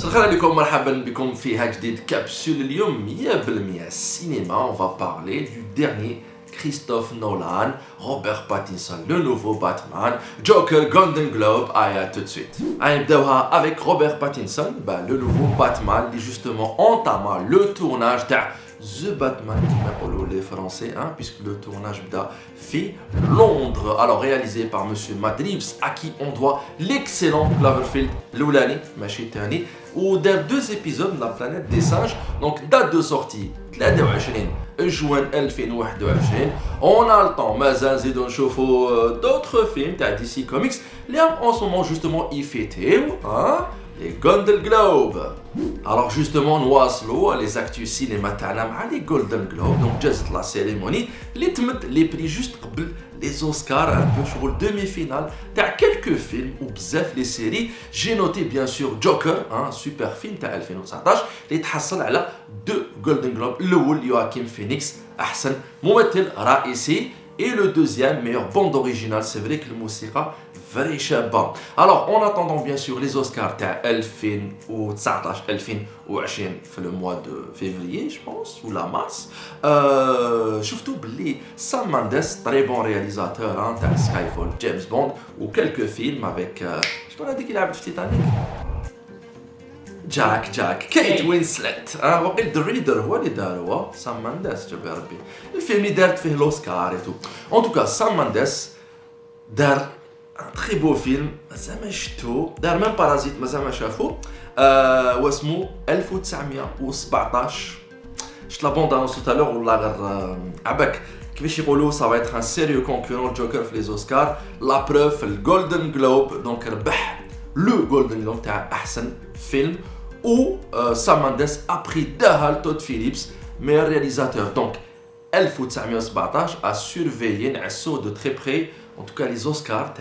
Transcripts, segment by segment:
شكرا لكم مرحبا بكم في هاك جديد كابسول اليوم 100% cinéma. On va parler du dernier Christophe Nolan, Robert Pattinson, le nouveau Batman, Joker, Golden Globe. Allez, tout de suite. Allez, نبداوها avec Robert Pattinson, le nouveau Batman qui justement entama le tournage de The Batman, comme les Français, puisque le tournage fait Londres. Alors réalisé par Monsieur Matt Reeves, à qui on doit l'excellent Cloverfield Loulani, Machi Tani, ou deux épisodes de la planète des singes. Donc date de sortie 23 juin 2021. On a le temps, مازال نزيدو نشوفو d'autres films تاع DC Comics اللي en ce moment justement يفيتيو les Golden Globe. Alors justement نواصلوا les actus cinéma تاعنا مع les Golden Globe. Donc جازت la cérémonie اللي تمد les prix juste قبل les Oscars, un peu sur le demi-finale. T'as quelques films ou bzaf les séries. J'ai noté bien sûr Joker, un super film تاع 2019 اللي تحصل على 2 Golden Globe. الأول Joaquin Phoenix أحسن ممثل رئيسي et le deuxième meilleure bande originale. C'est vrai que le musiqa vrai شابة. Alors en attendant bien sûr les Oscars تاع 2019 2020 في le mois de février je pense ou la mars. شفتوا بلي Sam Mendes très bon réalisateur تاع Skyfall, James Bond ou quelques films avec شكون هذيك اللي لعبت في تيتانيك جاك كيت وينسلت وقيل ذا ريدر هو اللي دار سام مانديس جاب ربي الفيلم اللي دارت فيه الاوسكار اي تو ان توكا سام مانديس دار ان تري بو فيلم زعما شفتو دار ميم بارازيت مازال ما شافو واسمو 1917 شفت لا بوند انونس tout à l'heure ولا غير عباك كيفاش يقولوا ça va être un sérieux concurrent Joker في les Oscars la preuve في الجولدن جلوب دونك ربح le Golden Globe تاع احسن فيلم où Sam Mendes a pris Dahal Todd Phillips, meilleur réalisateur. Donc, 1917 a surveillé Nassau de très près. En tout cas, les Oscars,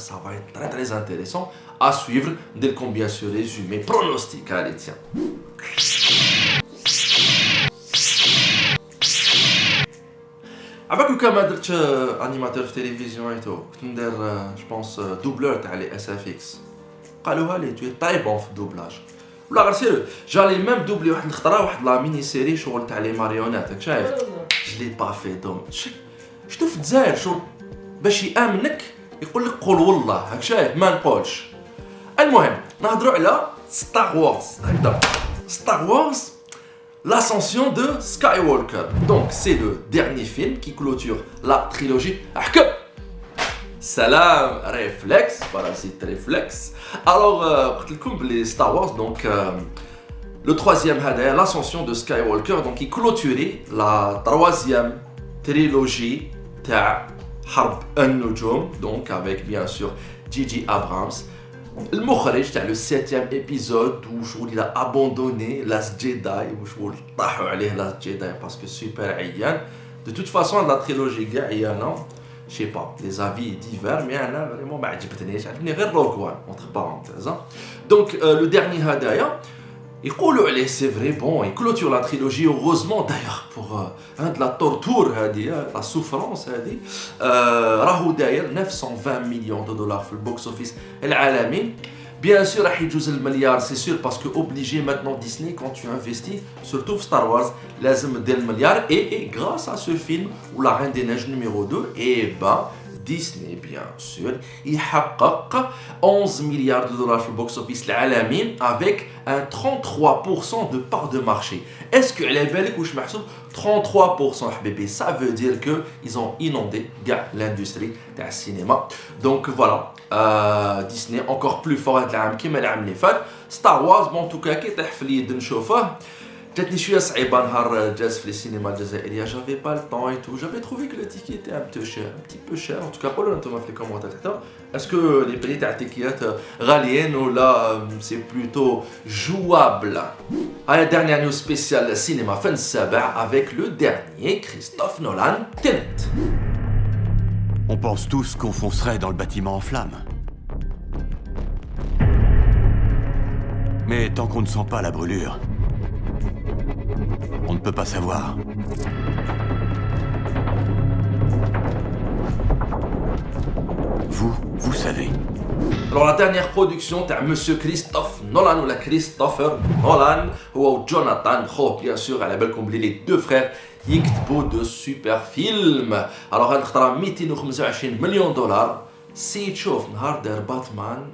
ça va être très très intéressant à suivre. Dès qu'on bien sûr résumé, pronostic, allez tiens. Avec le camarade animateur de télévision et tout, je pense doubleur تاع les SFX. قالوها لي tu es très bon في doublage. ولا غير سيرو جالي ميم دوبلي واحد الخطره واحد لا ميني سيري شغل تاع لي ماريونات راك شايف جلي با في دوم شفتو في الجزائر شغل باش يامنك يقول لك قول والله هاك شايف ما نقولش. المهم نهضروا على ستار وورز هكذا ستار وورز l'ascension de Skywalker. Donc c'est le dernier film qui clôture la trilogie حكم Salam réflexe, parasite réflexe. Alors, les Star Wars, donc le troisième hadaya, l'ascension de Skywalker, donc il clôturait la troisième trilogie ta Harb an-Nujum, donc avec bien sûr J.J. Abrams. Le mukhrij, le 7e épisode où il a abandonné Last Jedi, où il a allé Last Jedi parce que super ayyan. De toute façon, la trilogie gaïana. Je sais pas, les avis divers, mais là vraiment عجبتني غير Rogue One entre parenthèses. Donc le dernier hadaya, يقولوا عليه c'est vrai bon, il clôture la trilogie heureusement d'ailleurs pour de la torture هذه, la souffrance هذه. راهو داير 920 millions de dollars في البوكس اوفيس العالمي. Bien sûr, راح يجوز المليار, c'est sûr, parce que obligé maintenant Disney, quand tu investis, surtout Star Wars, لازم دير المليار. Et grâce à ce film, ou La Reine des Neiges numéro 2, et Disney, bien sûr, il يحقق 11 milliards de dollars في البوكس اوفيس العالمي avec un 33% de part de marché. Est-ce que على بالك واش محسوب 33% حبيبي, ça veut dire que ils ont inondé l'industrie تاع السينما. Donc voilà, Disney encore plus fort هاد العام كيما العام اللي فات. Star Wars bon en tout cas كي طيح في اليد نشوفه جاتني شويه صعيبه نهار جاز في السينما الجزائريه. J'avais pas le temps et tout. J'avais trouvé que le ticket était un petit peu cher. En tout cas قولوا انتم في les commentaires تحت. Est-ce que les prix تاع التيكيات غاليين ولا c'est plutôt jouable. Allez, dernière news spéciale cinéma fin السابع avec le dernier Christophe Nolan, Tenet. On pense tous qu'on foncerait dans le bâtiment en flammes. Mais tant qu'on ne sent pas la brûlure, on ne peut pas savoir. Vous savez. Alors la dernière production تاع Monsieur Christophe Nolan ou la Christopher Nolan هو Jonathan خوه bien sûr على بالكم بلي les deux frères يكتبوا de super films. alors هاد الخطرة 225 مليون دولار. سي تشوف نهار دار باتمان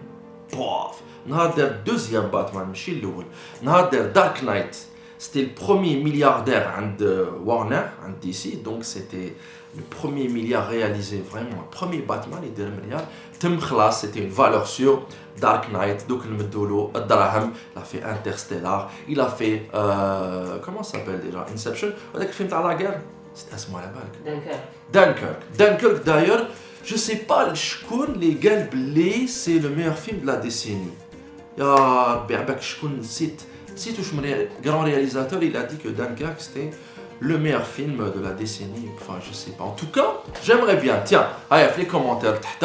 بوف نهار دار دوزيام باتمان ماشي الاول نهار دار دارك نايت c'était le premier milliardaire عند Warner عند DC donc c'était le premier milliard réalisé vraiment le premier Batman il دار مليار تم خلاص c'était une valeur sûre. Dark Knight دوك نمدولو الدراهم il a fait Interstellar il a fait comment ça s'appelle déjà Inception هذاك الفيلم تاع لا guerre c'était اسمه على بالك Dunkirk d'ailleurs je sais pas شكون اللي قال بلي c'est le meilleur film de la décennie يا ربي عباك شكون نسيت واش من grand réalisateur il a dit que Dunkirk c'était le meilleur film de la décennie enfin je sais pas en tout cas j'aimerais bien tiens هيا في les commentaires تحت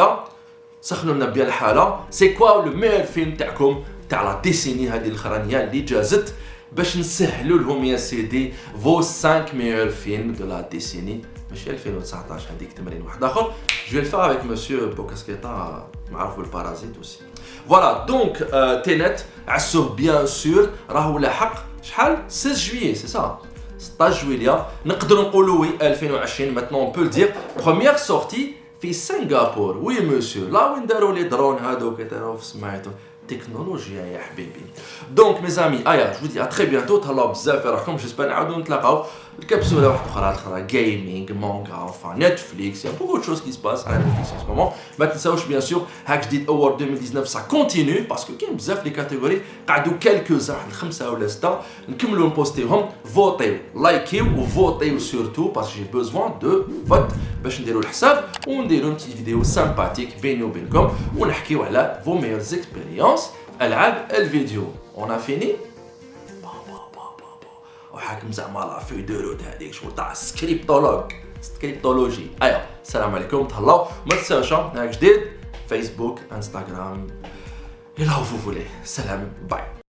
سخنوا لنا بيان الحاله c'est quoi le meilleur film تاعكم تاع لا ديسيني هذه الاخرانيه اللي جازت باش نسهلوا لهم يا سيدي vos 5 meilleurs films de la décennie ماشي 2019 هذيك تمرين واحد اخر je vais le faire avec monsieur Bocasqueta معروف بالبارازيت aussi voilà donc Tenet عسوه bien sûr راهو لاحق شحال 16 juillet c'est ça 16 juillet نقدروا نقولوا وي 2020 maintenant on peut le dire première sortie في سنغافور وي مسيو لا وين داروا لي درون هذوك داروا في سمعتو تكنولوجيا يا حبيبي دونك مي زامي ايا جو دي ا تري بيانتو تهلاو بزاف راكم جيسبر نعاودو نتلاقاو الكبسوله واحده اخرى جيمنج مانغا enfin نتفليكس يا beaucoup de choses qui se passent على نتفليكس en ce moment ما تنساوش بيان سور هاك جديد اوورد 2019 سا كونتينيو باسكو كاين بزاف لي كاتيجوري قعدوا كالكوزا واحد 5 ولا 6 نكملوا نبوستيهم فوتيو لايكيو وفوتيو سورتو باسكو جي بوزوان دو فوت باش نديروا الحساب ونديروا بتي فيديو سامباتيك بيني وبينكم ونحكيو على فو ميور اكسبيريونس العاب الفيديو اون فيني وحاكم زعما لا في دو هذيك شغل تاع سكريبتولوجي ايوا السلام عليكم تهلاو ما تنساوش هاك جديد فيسبوك انستغرام الى فو فولي سلام باي